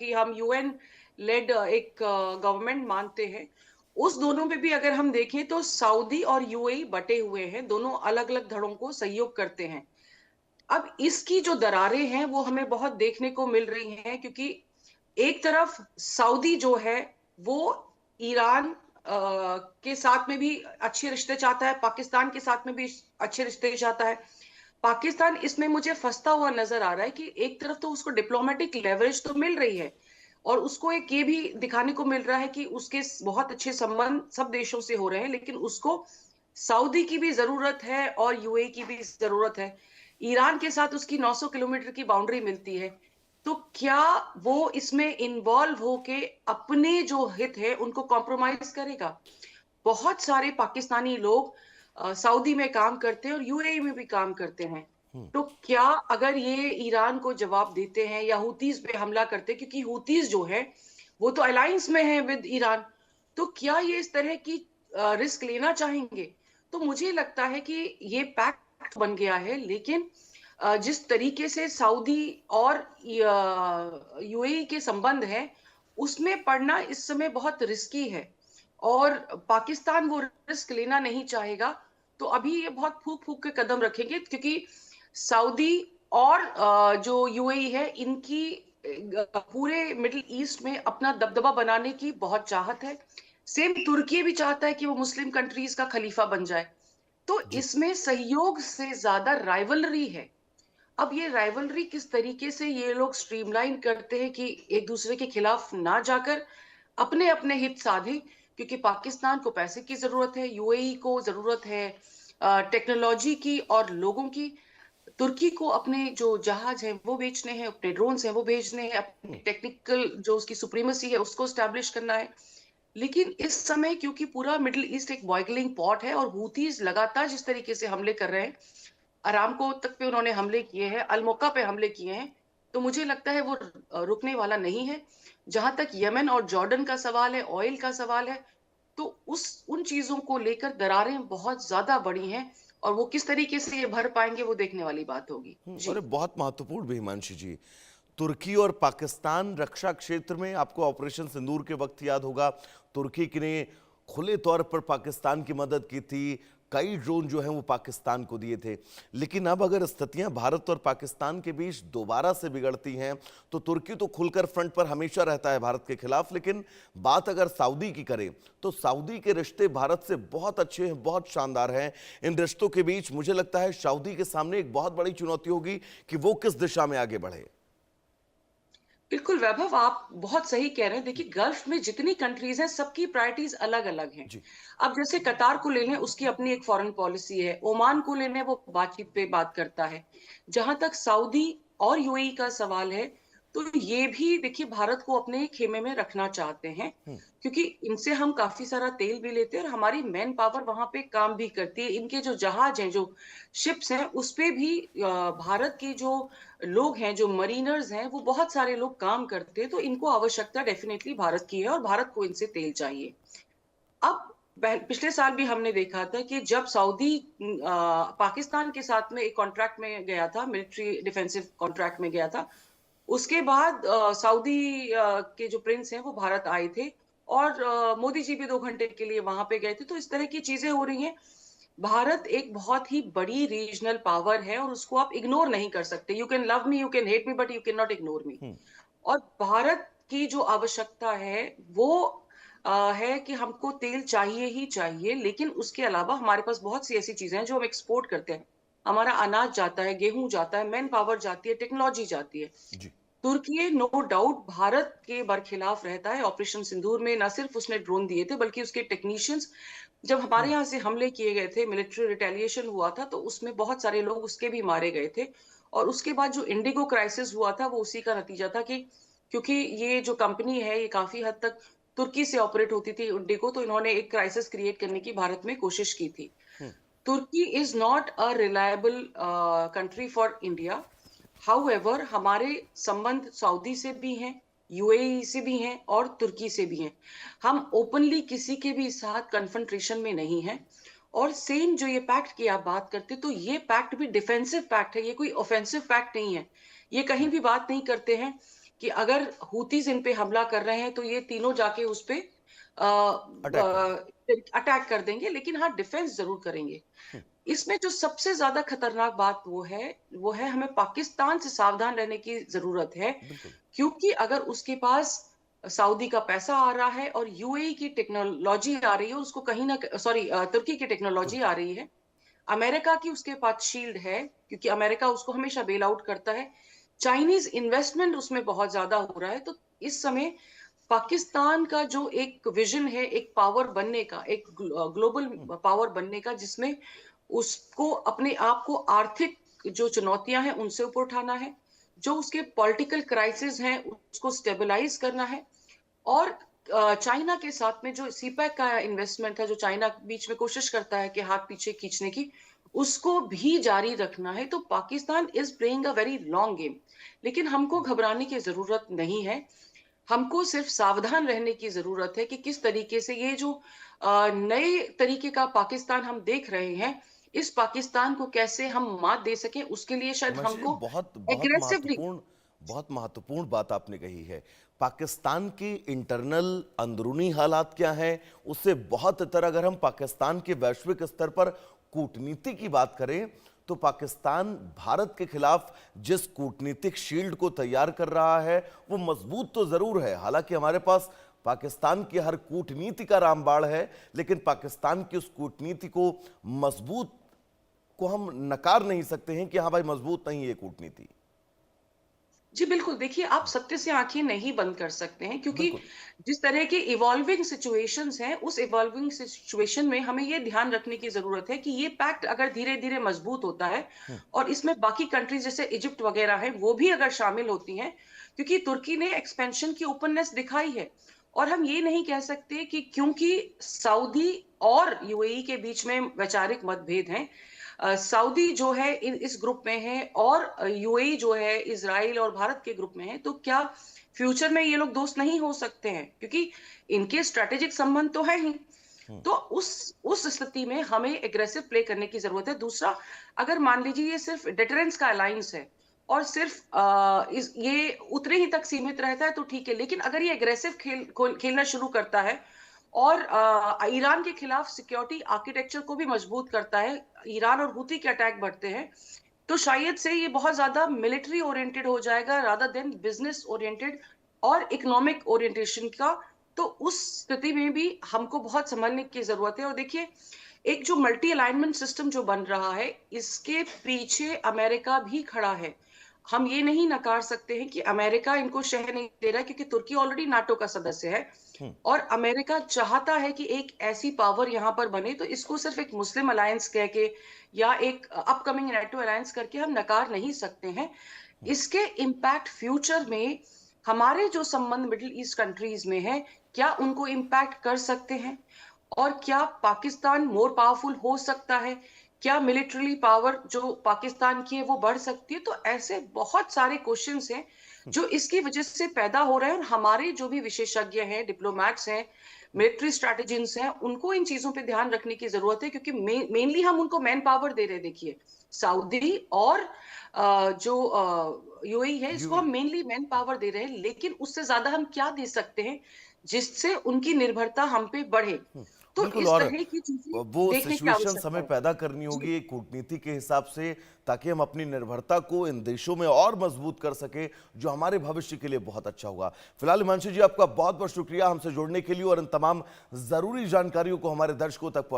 कि हम UN lead एक गवर्नमेंट मानते हैं। उस दोनों में भी अगर हम देखें तो सऊदी और यूएई बटे हुए हैं, दोनों अलग-अलग धड़ों को सहयोग करते हैं। अब इसकी जो दरारें हैं वो हमें बहुत देखने को मिल रही हैं, क्योंकि एक तरफ सऊदी जो है वो ईरान के साथ में भी अच्छे रिश्ते चाहता है, पाकिस्तान के साथ में भी अच्छे रिश्ते चाहता है। पाकिस्तान इसमें मुझे फंसता हुआ नजर आ रहा है कि एक तरफ तो उसको डिप्लोमेटिक लेवरेज तो मिल रही है, और उसको एक ये भी दिखाने को मिल रहा है कि उसके बहुत अच्छे संबंध सब देशों से हो रहे हैं, लेकिन उसको सऊदी की भी जरूरत है और यूएई की भी जरूरत है। ईरान के साथ उसकी 900 किलोमीटर की बाउंड्री मिलती है। तो क्या वो इसमें इन्वॉल्व होके अपने जो हित है उनको कॉम्प्रोमाइज करेगा? बहुत सारे पाकिस्तानी लोग सऊदी में काम करते हैं और यूएई में भी काम करते हैं। तो क्या अगर ये ईरान को जवाब देते हैं या हूतीज पे हमला करते हैं, क्योंकि हूतीज जो है वो तो अलायंस में है विद ईरान, तो क्या ये इस तरह की रिस्क लेना चाहेंगे? तो मुझे लगता है कि ये पैक्ट बन गया है, लेकिन जिस तरीके से सऊदी और यूएई के संबंध हैं, उसमें पड़ना इस समय बहुत रिस्की है, और पाकिस्तान वो रिस्क लेना नहीं चाहेगा। तो अभी ये बहुत फूक फूक के कदम रखेंगे, क्योंकि सऊदी और जो यूएई है इनकी पूरे मिडिल ईस्ट में अपना दबदबा बनाने की बहुत चाहत है। सेम तुर्की भी चाहता है कि वो मुस्लिम कंट्रीज का खलीफा बन जाए। तो जी। इसमें सहयोग से ज्यादा राइवलरी है। अब ये राइवलरी किस तरीके से ये लोग स्ट्रीमलाइन करते हैं कि एक दूसरे के खिलाफ ना जाकर अपने अपने हित साधे, क्योंकि पाकिस्तान को पैसे की जरूरत है, यूएई को जरूरत है टेक्नोलॉजी की और लोगों की, तुर्की को अपने जो जहाज हैं वो बेचने हैं, अपने ड्रोन्स हैं वो भेजने हैं, अपनी टेक्निकल जो उसकी सुप्रीमेसी है उसको स्टैब्लिश करना है। लेकिन इस समय क्योंकि पूरा मिडिल ईस्ट एक बॉइलिंग पॉट है और हूथीज लगातार जिस तरीके से हमले कर रहे हैं, अरामको तक पे उन्होंने हमले किए हैं, अलमोका पे हमले किए हैं, तो मुझे लगता है वो रुकने वाला नहीं है। जहां तक यमन और जॉर्डन का सवाल है, ऑयल का सवाल है, तो उस उन चीजों को लेकर दरारें बहुत ज्यादा बड़ी हैं, और वो किस तरीके से ये भर पाएंगे वो देखने वाली बात होगी। और जी। ये बहुत महत्वपूर्ण भी, हिमांशु जी। तुर्की और पाकिस्तान रक्षा क्षेत्र में, आपको ऑपरेशन सिंदूर के वक्त याद होगा, तुर्की ने खुले तौर पर पाकिस्तान की मदद की थी, कई ड्रोन जो हैं वो पाकिस्तान को दिए थे। लेकिन अब अगर स्थितियां भारत और पाकिस्तान के बीच दोबारा से बिगड़ती हैं तो तुर्की तो खुलकर फ्रंट पर हमेशा रहता है भारत के खिलाफ, लेकिन बात अगर सऊदी की करें तो सऊदी के रिश्ते भारत से बहुत अच्छे हैं, बहुत शानदार हैं। इन रिश्तों के बीच मुझे लगता है सऊदी के सामने एक बहुत बड़ी चुनौती होगी कि वो किस दिशा में आगे बढ़े। बिल्कुल वैभव, आप बहुत सही कह रहे हैं। देखिए, गल्फ में जितनी कंट्रीज हैं सबकी प्रायोरिटीज अलग अलग हैं। जी। अब जैसे कतार को ले लें, उसकी अपनी एक फॉरेन पॉलिसी है। ओमान को ले लें, वो बातचीत पे बात करता है। जहां तक सऊदी और यूएई का सवाल है, तो ये भी देखिए भारत को अपने खेमे में रखना चाहते हैं, क्योंकि इनसे हम काफी सारा तेल भी लेते हैं और हमारी मैन पावर वहां पे काम भी करती है। इनके जो जहाज हैं, जो शिप्स हैं, उस पे भी भारत के जो लोग हैं, जो मरीनर्स हैं, वो बहुत सारे लोग काम करते हैं। तो इनको आवश्यकता डेफिनेटली भारत की है और भारत को इनसे तेल चाहिए। अब पिछले साल भी हमने देखा था कि जब सऊदी पाकिस्तान के साथ में एक कॉन्ट्रैक्ट में गया था, मिलिट्री डिफेंसिव कॉन्ट्रैक्ट में गया था, उसके बाद सऊदी के जो प्रिंस हैं वो भारत आए थे, और मोदी जी भी 2 घंटे के लिए वहां पे गए थे। तो इस तरह की चीजें हो रही हैं। भारत एक बहुत ही बड़ी रीजनल पावर है और उसको आप इग्नोर नहीं कर सकते। You can love me, you can hate me, but you can not ignore me. और भारत की जो आवश्यकता है वो है कि हमको तेल चाहिए ही चाहिए, लेकिन उसके अलावा हमारे पास बहुत सी ऐसी चीजें हैं जो हम एक्सपोर्ट करते हैं। हमारा अनाज जाता है, गेहूं जाता है, मैन पावर जाती है, टेक्नोलॉजी जाती है। जी। तुर्की नो डाउट भारत के बरखिलाफ रहता है। ऑपरेशन सिंदूर में न सिर्फ उसने ड्रोन दिए थे, बल्कि उसके टेक्नीशियंस, जब हमारे यहाँ से हमले किए गए थे, मिलिट्री रिटेलिएशन हुआ था, तो उसमें बहुत सारे लोग उसके भी मारे गए थे। और उसके बाद जो इंडिगो क्राइसिस हुआ था वो उसी का नतीजा था, कि क्योंकि ये जो कंपनी है ये काफी हद तक तुर्की से ऑपरेट होती थी इंडिगो, तो इन्होंने एक क्राइसिस क्रिएट करने की भारत में कोशिश की थी। Turkey is not a reliable country for India. However हमारे संबंध सऊदी से भी हैं, यूएई से भी हैं और तुर्की से भी हैं। हम ओपनली किसी के भी साथ कन्फ्रंटेशन में नहीं हैं। और सेम जो ये पैक्ट की आप बात करते, तो ये पैक्ट भी डिफेंसिव पैक्ट है, ये कोई ऑफेंसिव पैक्ट नहीं है। ये कहीं भी बात नहीं करते हैं कि अगर हूतीज इन पे हमला कर रहे हैं तो ये तीनों जाके उस पे अटैक करें। अटैक कर देंगे, लेकिन हाँ डिफेंस जरूर करेंगे। इसमें जो सबसे ज्यादा खतरनाक बात वो है हमें पाकिस्तान से सावधान रहने की जरूरत है, बिल्कुल। क्योंकि अगर उसके पास सऊदी का पैसा आ रहा है और यूएई की टेक्नोलॉजी आ रही है, उसको कहीं ना सॉरी तुर्की की टेक्नोलॉजी आ तुर्की। रही है, अमेरिका की उसके पास शील्ड है क्योंकि अमेरिका उसको हमेशा बेल आउट करता है, चाइनीज इन्वेस्टमेंट उसमें बहुत ज्यादा हो रहा है। तो इस समय पाकिस्तान का जो एक विजन है एक पावर बनने का, एक ग्लोबल पावर बनने का, जिसमें उसको अपने आप को आर्थिक जो चुनौतियां हैं उनसे ऊपर उठाना है, जो उसके पॉलिटिकल क्राइसिस हैं उसको स्टेबलाइज करना है, और चाइना के साथ में जो सीपैक का इन्वेस्टमेंट है, जो चाइना बीच में कोशिश करता है कि हाथ पीछे खींचने की, उसको भी जारी रखना है। तो Pakistan is playing a very long game, लेकिन हमको घबराने की जरूरत नहीं है। हमको सिर्फ सावधान रहने की जरूरत है कि किस तरीके से ये जो नए तरीके का पाकिस्तान हम देख रहे हैं, इस पाकिस्तान को कैसे हम मात दे सके, उसके लिए शायद हिमांशु जी, हमको बहुत बहुत एग्रेसिवली। महत्वपूर्ण, बहुत महत्वपूर्ण बात आपने कही है। पाकिस्तान की इंटरनल अंदरूनी हालात क्या हैं, उससे बहुत इतर अगर हम पाकिस्तान के वैश्विक स्तर पर कूटनीति की बात करें, तो पाकिस्तान भारत के खिलाफ जिस कूटनीतिक शील्ड को तैयार कर रहा है, वो मजबूत तो जरूर है। हालांकि हमारे पास पाकिस्तान की हर कूटनीति का रामबाण है, लेकिन पाकिस्तान की उस कूटनीति को मजबूत को हम नकार नहीं सकते हैं कि हाँ भाई, मजबूत नहीं है कूटनीति। जी बिल्कुल, देखिए आप सत्य से आंखें नहीं बंद कर सकते हैं, क्योंकि बिल्कुल। जिस तरह के इवॉल्विंग सिचुएशंस हैं, उस इवॉल्विंग सिचुएशन में हमें ये ध्यान रखने की जरूरत है कि ये पैक्ट अगर धीरे धीरे मजबूत होता है और इसमें बाकी कंट्रीज जैसे इजिप्ट वगैरह है वो भी अगर शामिल होती हैं, क्योंकि तुर्की ने एक्सपेंशन की ओपननेस दिखाई है, और हम ये नहीं कह सकते कि क्योंकि सऊदी और यूएई के बीच में वैचारिक मतभेद हैं, सऊदी जो है इस ग्रुप में है और यूएई जो है इजराइल और भारत के ग्रुप में है, तो क्या फ्यूचर में ये लोग दोस्त नहीं हो सकते हैं, क्योंकि इनके स्ट्रेटेजिक संबंध तो है ही। तो उस स्थिति में हमें एग्रेसिव प्ले करने की जरूरत है। दूसरा, अगर मान लीजिए ये सिर्फ डिटरेंस का अलायंस है और सिर्फ ये उतने ही तक सीमित रहता है तो ठीक है, लेकिन अगर ये एग्रेसिव खेलना शुरू करता है और ईरान के खिलाफ सिक्योरिटी आर्किटेक्चर को भी मजबूत करता है, ईरान और हुती के अटैक बढ़ते हैं, तो शायद से ये बहुत ज्यादा मिलिट्री ओरिएंटेड हो जाएगा रादर देन बिजनेस ओरिएंटेड और इकोनॉमिक ओरिएंटेशन का। तो उस स्थिति में भी हमको बहुत संभलने की जरूरत है। और देखिए, एक जो मल्टी अलाइनमेंट सिस्टम जो बन रहा है, इसके पीछे अमेरिका भी खड़ा है। हम ये नहीं नकार सकते हैं कि अमेरिका इनको शह नहीं दे रहा है, क्योंकि तुर्की ऑलरेडी नाटो का सदस्य है और अमेरिका चाहता है कि एक ऐसी पावर यहां पर बने, तो इसको सिर्फ एक मुस्लिम अलायंस कह के या एक अपकमिंग नेटो अलायंस करके हम नकार नहीं सकते हैं। इसके इम्पैक्ट फ्यूचर में हमारे जो संबंध मिडिल ईस्ट कंट्रीज में है, क्या उनको इम्पैक्ट कर सकते हैं, और क्या पाकिस्तान मोर पावरफुल हो सकता है, क्या मिलिट्री पावर जो पाकिस्तान की है वो बढ़ सकती है। तो ऐसे बहुत सारे क्वेश्चंस हैं जो इसकी वजह से पैदा हो रहे हैं, और हमारे जो भी विशेषज्ञ हैं, डिप्लोमैट्स हैं, मिलिट्री स्ट्रैटेजिस्ट हैं, उनको इन चीजों पे ध्यान रखने की जरूरत है, क्योंकि मेनली हम उनको मैन पावर दे रहे हैं। देखिए, सऊदी और जो यूएई है, इसको यूएई। हम मेनली मैन पावर दे रहे हैं, लेकिन उससे ज्यादा हम क्या दे सकते हैं जिससे उनकी निर्भरता हम पे बढ़े। तो बिल्कुल। इस और तरह की चीजें वो देखने की सिचुएशन आवश्यकता हमें है। पैदा करनी जी। होगी एक कूटनीति के हिसाब से, ताकि हम अपनी निर्भरता को इन देशों में और मजबूत कर सके, जो हमारे भविष्य के लिए बहुत अच्छा होगा। फिलहाल हिमांशु जी, आपका बहुत बहुत शुक्रिया हमसे जुड़ने के लिए और इन तमाम जरूरी जानकारियों को हमारे दर्शकों तक